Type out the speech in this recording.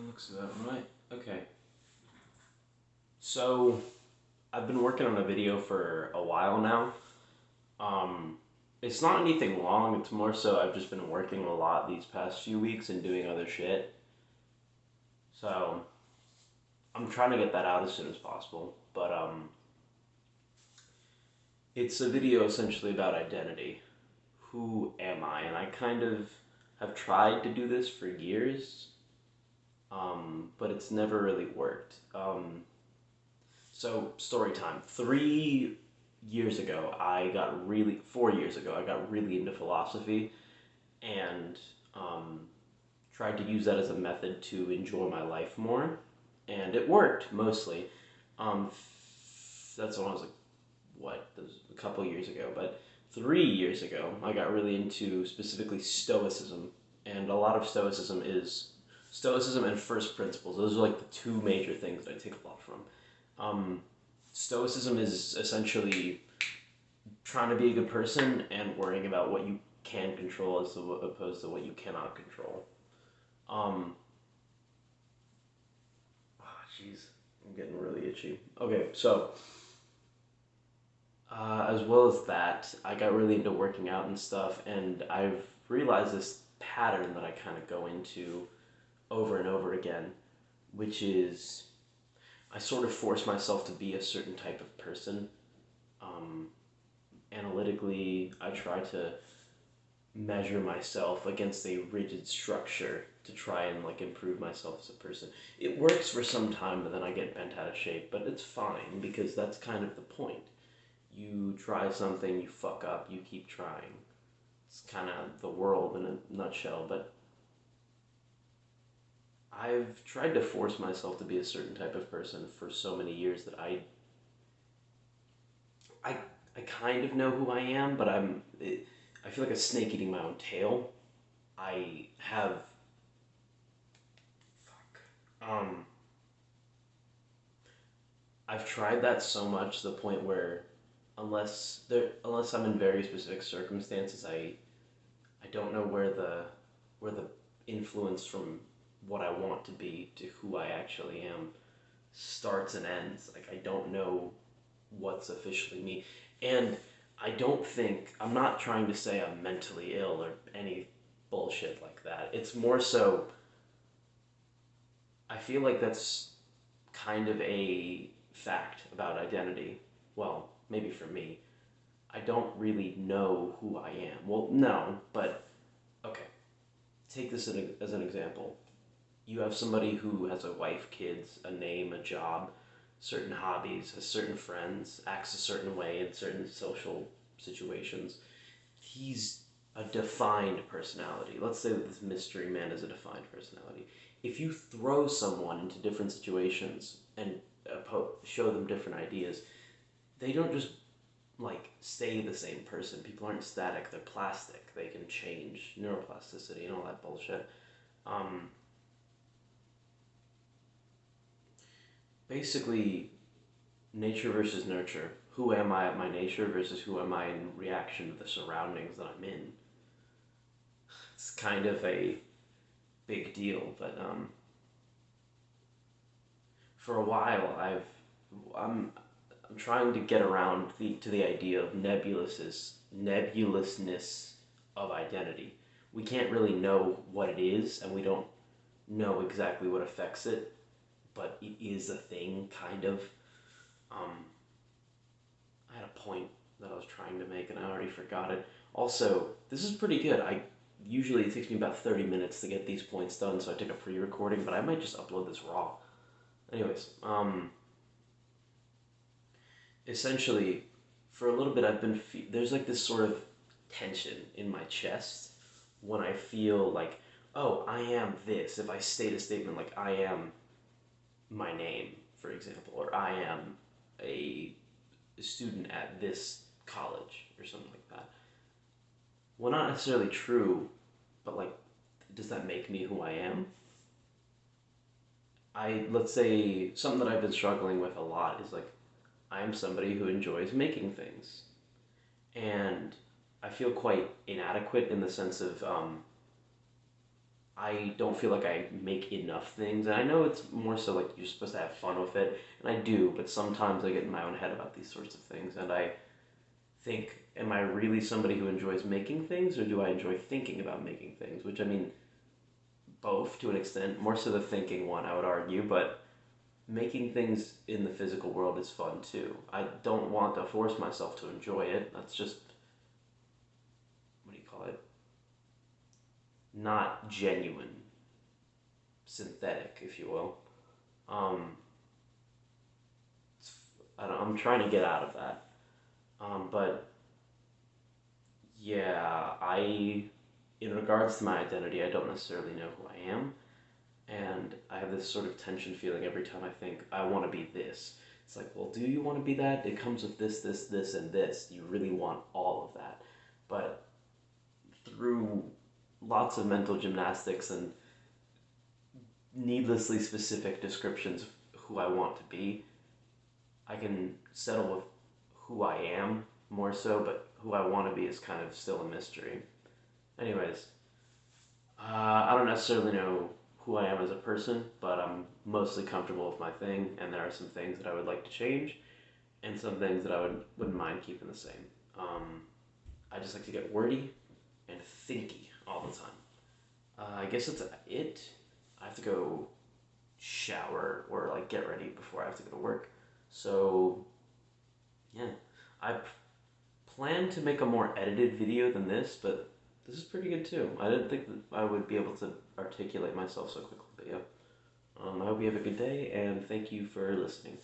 Looks about right. Okay. So I've been working on a video for a while now. Um, it's not anything long. It's more so I've just been working a lot these past few weeks and doing other shit. So I'm trying to get that out as soon as possible. But it's a video essentially about identity. Who am I? And I kind of have tried to do this for years, but it's never really worked. So, story time. 3 years ago, 4 years ago, I got really into philosophy and um, tried to use that as a method to enjoy my life more. And it worked mostly. That's when I was like, that was a couple years ago. But 3 years ago, I got really into specifically Stoicism. And a lot of Stoicism is Stoicism and first principles. Those are like the two major things that I take a lot from. Um, Stoicism is essentially trying to be a good person and worrying about what you can control as opposed to what you cannot control. Um, jeez, I'm getting really itchy. Okay, so as well as that, I got really into working out and stuff, and I've realized this pattern that I kind of go into over and over again, which is I sort of force myself to be a certain type of person. Um, Analytically, I try to measure myself against a rigid structure to try and like improve myself as a person. It works for some time, but then I get bent out of shape. But it's fine because that's kind of the point. You try something, you fuck up, you keep trying. It's kind of the world in a nutshell. But I've tried to force myself to be a certain type of person for so many years that I I kind of know who I am, but I feel like a snake eating my own tail. I have um I've tried that so much to the point where unless I'm in very specific circumstances, I don't know where the influence from what I want to be to who I actually am starts and ends. Like I don't know what's officially me. And I'm not trying to say I'm mentally ill or any bullshit like that. It's more so I feel like that's kind of a fact about identity. Well, maybe for me. I don't really know who I am. Well, no, but okay. Take this as an example. You have somebody who has a wife, kids, a name, a job, certain hobbies, has certain friends, acts a certain way in certain social situations. He's a defined personality. Let's say that this mystery man is a defined personality. If you throw someone into different situations and show them different ideas, they don't just like stay the same person. People aren't static; they're plastic. They can change, neuroplasticity and all that bullshit. Um, Basically, nature versus nurture. Who am I at my nature versus who am I in reaction to the surroundings that I'm in? It's kind of a big deal, but for a while I'm I'm trying to get around the idea of nebulousness of identity. We can't really know what it is, and we don't know exactly what affects it, but it is a thing, kind of. Um, I had a point that I was trying to make, and I already forgot it. Also, this is pretty good. I usually it takes me about 30 minutes to get these points done, so I take a pre-recording, but I might just upload this raw. Anyways, essentially, for a little bit, there's like this sort of tension in my chest when I feel like, oh, I am this. If I state a statement like I am my name, for example, or I am a student at this college or something like that. Well, not necessarily true, but like, does that make me who I am? Let's say something that I've been struggling with a lot is like, I am somebody who enjoys making things. And I feel quite inadequate in the sense of I don't feel like I make enough things. And I know it's more so like you're supposed to have fun with it, and I do, but sometimes I get in my own head about these sorts of things, and I think, am I really somebody who enjoys making things, or do I enjoy thinking about making things? Which, I mean, both to an extent, more so the thinking one, I would argue, but making things in the physical world is fun too. I don't want to force myself to enjoy it. That's just, what do you call it? Not genuine, synthetic, if you will. Um, I'm trying to get out of that. But yeah, in regards to my identity, I don't necessarily know who I am. And I have this sort of tension feeling every time I think, I want to be this. It's like, well, do you want to be that? It comes with this, this, this, and this. You really want all of that. But through lots of mental gymnastics and needlessly specific descriptions of who I want to be, I can settle with who I am more so, but who I want to be is kind of still a mystery. Anyways, I don't necessarily know who I am as a person, but I'm mostly comfortable with my thing, and there are some things that I would like to change, and some things that wouldn't mind keeping the same. Um, I just like to get wordy and thinky all the time. I guess that's it. I have to go shower or like get ready before I have to go to work. So yeah, I plan to make a more edited video than this, but this is pretty good too. I didn't think that I would be able to articulate myself so quickly, but yeah. I hope you have a good day, and thank you for listening.